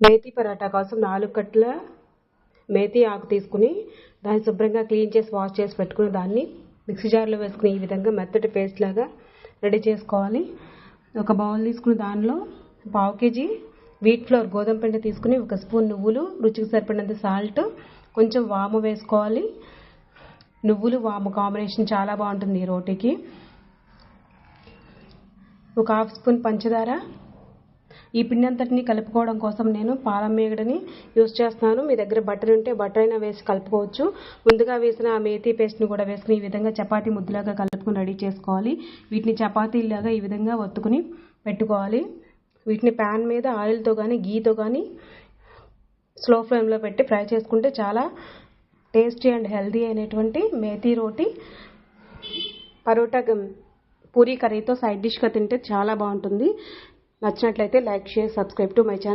మేతి పరాటా కోసం 4 కట్టల మేతి ఆకు తీసుకుని దాన్ని శుభ్రంగా క్లీన్ చేసి వాష్ చేసి పెట్టుకుని దాన్ని మిక్సీ జార్లో వేసుకుని ఈ విధంగా మెత్తటి పేస్ట్ లాగా రెడీ చేసుకోవాలి. ఒక బౌల్ తీసుకుని దానిలో 1/2 kg వీట్ ఫ్లోర్ గోధుమ పిండి తీసుకుని 1 స్పూన్ నువ్వులు, రుచికి సరిపడినంత సాల్ట్, కొంచెం వాము వేసుకోవాలి. నువ్వులు వాము కాంబినేషన్ చాలా బాగుంటుంది ఈ రోటీకి. 1/2 స్పూన్ పంచదార. ఈ పిండి అంతటిని కలుపుకోవడం కోసం నేను పాలం మీగడని యూజ్ చేస్తున్నాను. మీ దగ్గర బటర్ ఉంటే బటర్ అయినా వేసి కలుపుకోవచ్చు. ముందుగా వేసిన ఆ మేతి పేస్ట్ని కూడా వేసుకుని ఈ విధంగా చపాతీ ముద్దలాగా కలుపుకొని రెడీ చేసుకోవాలి. వీటిని చపాతీలాగా ఈ విధంగా ఒత్తుకుని పెట్టుకోవాలి. వీటిని ప్యాన్ మీద ఆయిల్తో కానీ గీతో కానీ స్లో ఫ్లేమ్లో పెట్టి ఫ్రై చేసుకుంటే చాలా టేస్టీ అండ్ హెల్తీ అయినటువంటి మేతి రోటీ పరోటా పూరీ కర్రీతో సైడ్ డిష్గా తింటే చాలా బాగుంటుంది. నచ్చినట్లయితే like, share, subscribe to my channel.